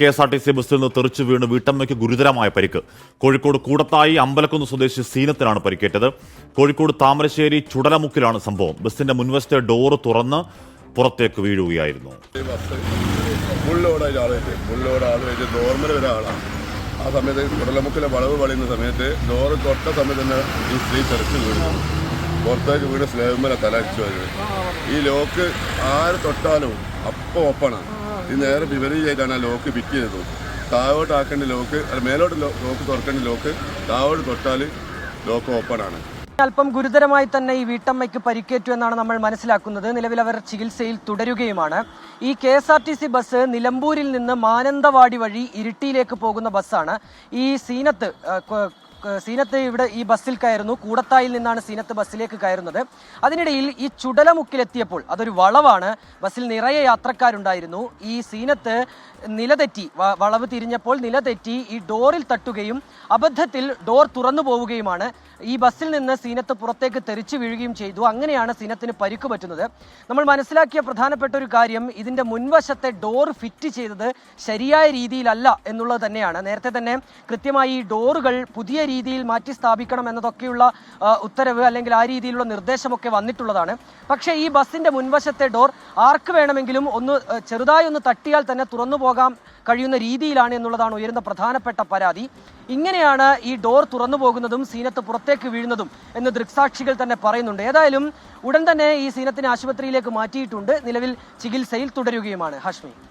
KSRTC ബസ്സിൽ നിന്ന് തെറിച്ചു വീണ് വീട്ടമ്മയ്ക്ക് ഗുരുതരമായ പരിക്ക്. കോഴിക്കോട് കൂടത്തായി അമ്പലക്കുന്ന് സ്വദേശി സീനത്തിനാണ് പരിക്കേറ്റത്. കോഴിക്കോട് താമരശ്ശേരി ചുടലമുക്കിലാണ് സംഭവം. ബസിന്റെ മുൻവശത്തെ ഡോറ് തുറന്ന് പുറത്തേക്ക് വീഴുകയായിരുന്നു. നോർമൽ ഒരാളാണ്. ആ സമയത്ത് ചുടലമുക്കിലെ വളവ് വളയുന്ന സമയത്ത് ഡോറ് തൊട്ട സമയത്ത് തന്നെ ഈ സ്ത്രീ തെറിച്ച് വീണു. പുറത്തേക്ക് വീണ് സ്ലേബ് തല അടിച്ചു വരുന്നത്. ഈ ലോക്ക് ആര് തൊട്ടാലും അപ്പം ഓപ്പണാണ്. ഇത് നേരെ വിപരീതമായിട്ടാണ് ആ ലോക്ക് പിക്ക് ചെയ്തത്. താഴോട്ട് ആക്കേണ്ട ലോക്ക് മേലോട്ട് ലോക്ക് തുറക്കേണ്ട ലോക്ക് താഴോട്ട് തൊട്ടാൽ ലോക്ക് ഓപ്പണാണ്. അല്പം ഗുരുതരമായി തന്നെ ഈ വീട്ടമ്മയ്ക്ക് പരിക്കേറ്റു എന്നാണ് നമ്മൾ മനസ്സിലാക്കുന്നത്. നിലവിൽ അവർ ചികിത്സയിൽ തുടരുകയുമാണ്. ഈ KSRTC ബസ് നിലമ്പൂരിൽ നിന്ന് മാനന്തവാടി വഴി ഇരിട്ടിയിലേക്ക് പോകുന്ന ബസ്സാണ്. ഈ സീനത്ത് ഇവിടെ ഈ ബസ്സിൽ കയറുന്നു. കൂടത്തായിൽ നിന്നാണ് സീനത്ത് ബസ്സിലേക്ക് കയറുന്നത്. അതിനിടയിൽ ഈ ചുടലമുക്കിലെത്തിയപ്പോൾ, അതൊരു വളവാണ്, ബസ്സിൽ നിറയെ യാത്രക്കാരുണ്ടായിരുന്നു. ഈ സീനത്ത് നിലതെറ്റി, വളവ് തിരിഞ്ഞപ്പോൾ നിലതെറ്റി ഈ ഡോറിൽ തട്ടുകയും അബദ്ധത്തിൽ ഡോർ തുറന്നു പോവുകയുമാണ്. ഈ ബസ്സിൽ നിന്ന് സീനത്ത് പുറത്തേക്ക് തെറിച്ചു വീഴുകയും ചെയ്തു. അങ്ങനെയാണ് സീനത്തിന് പരിക്ക് പറ്റുന്നത്. നമ്മൾ മനസ്സിലാക്കിയ പ്രധാനപ്പെട്ട ഒരു കാര്യം, ഇതിന്റെ മുൻവശത്തെ ഡോർ ഫിറ്റ് ചെയ്തത് ശരിയായ രീതിയിലല്ല എന്നുള്ളത് തന്നെയാണ്. നേരത്തെ തന്നെ കൃത്യമായി ഈ ഡോറുകൾ പുതിയ രീതിയിൽ മാറ്റി സ്ഥാപിക്കണം എന്നതൊക്കെയുള്ള ഉത്തരവ് അല്ലെങ്കിൽ ആ രീതിയിലുള്ള നിർദ്ദേശമൊക്കെ വന്നിട്ടുള്ളതാണ്. പക്ഷേ ഈ ബസ്സിന്റെ മുൻവശത്തെ ഡോർ ആർക്ക് വേണമെങ്കിലും ചെറുതായി ഒന്ന് തട്ടിയാൽ തന്നെ തുറന്നു പോകാൻ കഴിയുന്ന രീതിയിലാണ് എന്നുള്ളതാണ് ഉയരുന്ന പ്രധാനപ്പെട്ട പരാതി. ഇങ്ങനെയാണ് ഈ ഡോർ തുറന്നു പോകുന്നതും സീനത്ത് പുറത്തേക്ക് വീഴുന്നതും എന്ന് ദൃക്സാക്ഷികൾ തന്നെ പറയുന്നുണ്ട്. ഏതായാലും ഉടൻ തന്നെ ഈ സീനത്തിനെ ആശുപത്രിയിലേക്ക് മാറ്റിയിട്ടുണ്ട്. നിലവിൽ ചികിത്സയിൽ തുടരുകയുമാണ്. ഹാഷ്മി.